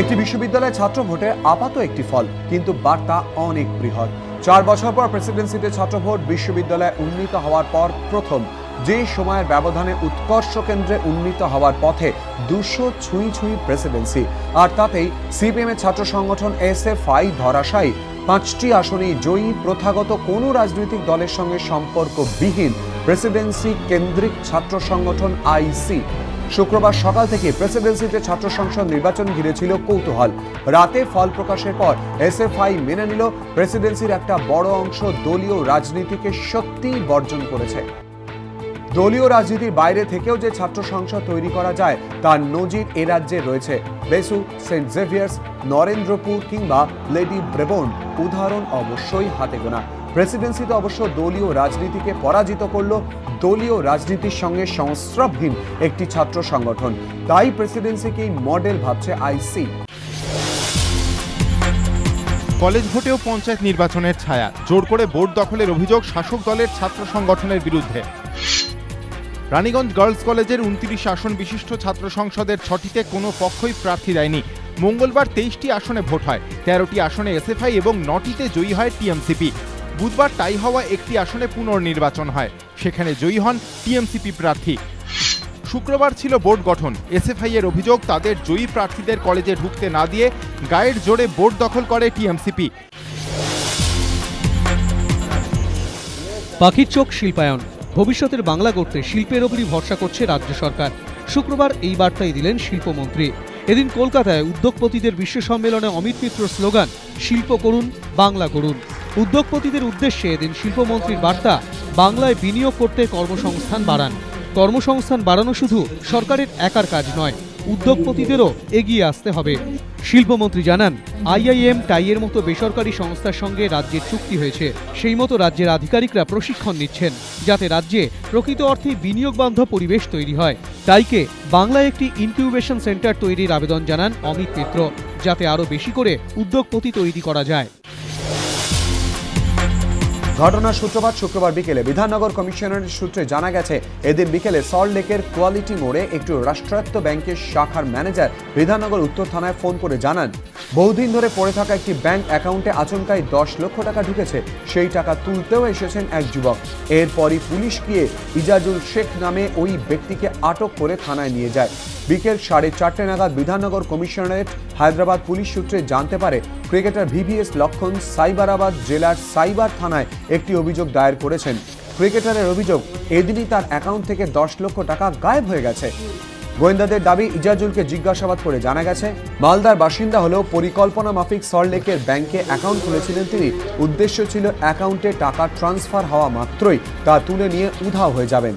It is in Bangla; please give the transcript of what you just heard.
একটি বিশ্ববিদ্যালয়ের ছাত্র ভোটে আপাত একটি ফল, কিন্তু বার্তা অনেক বৃহৎ। 4 বছর পর প্রেসিডেন্সিতে ছাত্র ভোট বিশ্ববিদ্যালয়ে উন্নীত হওয়ার পর প্রথম, যে সময়ের ব্যবধানে উৎকর্ষ কেন্দ্রে উন্নীত হওয়ার পথে 200 ছুঁই প্রেসিডেন্সি, আর তাতেই সিপিএম এর ছাত্র সংগঠন এসএফআই ধরাশায়ী। 5টি আসনেই জয়ী প্রথাগত কোনো রাজনৈতিক দলের সঙ্গে সম্পর্কবিহীন প্রেসিডেন্সি কেন্দ্রিক ছাত্র সংগঠন আইসি। শুক্রবার সকাল থেকে প্রেসিডেন্সিতে ছাত্র সংসদ নির্বাচন ঘিরে ছিল কৌতূহল। রাতে ফল প্রকাশের পর এসএফআই মেনে নিল প্রেসিডেন্সির একটা বড় অংশ দলীয় রাজনীতিকে সত্যিই বর্জন করেছে। দলীয় রাজনীতির বাইরে থেকেও যে ছাত্র সংসদ তৈরি করা যায় তার নজির এ রাজ্যে রয়েছে। বেসু, সেন্ট জেভিয়ার্স, নরেন্দ্রপুর কিংবা লেডি ব্রেবোর্ন উদাহরণ অবশ্যই হাতে গোনা। প্রেসিডেন্সিতে অবশ্য দলীয় রাজনীতিকে পরাজিত করল দলীয় রাজনীতির সঙ্গে সংস্রবহীন একটি ছাত্র সংগঠন। তাই প্রেসিডেন্সিকেই মডেল ভাবছে আইসি। কলেজ ভোটেও পঞ্চায়েত নির্বাচনের ছায়া, জোর করে ভোট দখলের অভিযোগ শাসক দলের ছাত্র সংগঠনের বিরুদ্ধে। রানীগঞ্জ গার্লস কলেজের 29 আসন বিশিষ্ট ছাত্র সংসদের 6টিতে কোনো পক্ষই প্রার্থী দেয়নি। মঙ্গলবার 23টি আসনে ভোট হয়, 13টি আসনে এসএফআই এবং 9টিতে জয়ী হয় টিএমসিপি। বুধবার টাই হওয়া একটি আসনে পুনর্নির্বাচন হয়, সেখানে জয়ী হন টিএমসিপি প্রার্থী। শুক্রবার ছিল বোর্ড গঠন। এসএফআই এর অভিযোগ, তাদের জয়ী প্রার্থীদের কলেজে ঢুকতে না দিয়ে গায়ের জোরে বোর্ড দখল করে টিএমসিপি। পাখির চোখ শিল্পায়ন, ভবিষ্যতের বাংলা গড়তে শিল্পের ওপরই ভরসা করছে রাজ্য সরকার। শুক্রবার এই বার্তাই দিলেন শিল্পমন্ত্রী। এদিন কলকাতায় উদ্যোগপতিদের বিশ্ব সম্মেলনে অমিত মিত্রর স্লোগান, শিল্প করুন, বাংলা করুন। উদ্যোগপতিদের উদ্দেশ্যে এদিন শিল্পমন্ত্রীর বার্তা, বাংলায় বিনিয়োগ করতে কর্মসংস্থান বাড়ান। কর্মসংস্থান বাড়ানো শুধু সরকারের একার কাজ নয়, উদ্যোগপতিদেরও এগিয়ে আসতে হবে। শিল্পমন্ত্রী জানান, আইআইএম, টাইয়ের মতো বেসরকারি সংস্থার সঙ্গে রাজ্যের চুক্তি হয়েছে। সেই মতো রাজ্যের আধিকারিকরা প্রশিক্ষণ নিচ্ছেন, যাতে রাজ্যে প্রকৃত অর্থে বিনিয়োগ বান্ধব পরিবেশ তৈরি হয়। তাইকে বাংলায় একটি ইনকিউবেশন সেন্টার তৈরির আবেদন জানান অমিত মিত্র, যাতে আরও বেশি করে উদ্যোগপতি তৈরি করা যায়। ঘটনার সূত্রপাত শুক্রবার বিকেলে। বিধাননগর কমিশনারের সূত্রে জানা গেছে, এদিন বিকেলে সল্টলেকের কোয়ালিটি মোড়ে একটি রাষ্ট্রায়ত্ত ব্যাংকের শাখার ম্যানেজার বিধাননগর উত্তর থানায় ফোন করে জানান, বহুদিন ধরে পড়ে থাকা একটি ব্যাংক অ্যাকাউন্টে আচমকাই 10 লক্ষ টাকা ঢুকেছে। সেই টাকা তুলতেও এসেছেন এক যুবক। এরপরই পুলিশ গিয়ে ইজাজুল শেখ নামে ওই ব্যক্তিকে আটক করে থানায় নিয়ে যায়। বিকেল 4:30 নাগাদ বিধাননগর কমিশনারেট হায়দ্রাবাদ পুলিশ সূত্রে জানতে পারে, ক্রিকেটার ভিভিএস লক্ষণ সাইবারাবাদ জেলার সাইবার থানায় একটি অভিযোগ দায়ের করেছেন। ক্রিকেটারের অভিযোগ, এদিনই তার অ্যাকাউন্ট থেকে 10 লক্ষ টাকা গায়েব হয়ে গেছে। গোয়েন্দাদের দাবি, ইজাজুলকে জিজ্ঞাসাবাদ করে জানা গেছে, মালদার বাসিন্দা হলেও পরিকল্পনা মাফিক সল্টলেকের ব্যাংকে অ্যাকাউন্ট খুলেছিলেন তিনি। উদ্দেশ্য ছিল অ্যাকাউন্টে টাকা ট্রান্সফার হওয়া মাত্রই তা তুলে নিয়ে উধাও হয়ে যাবেন।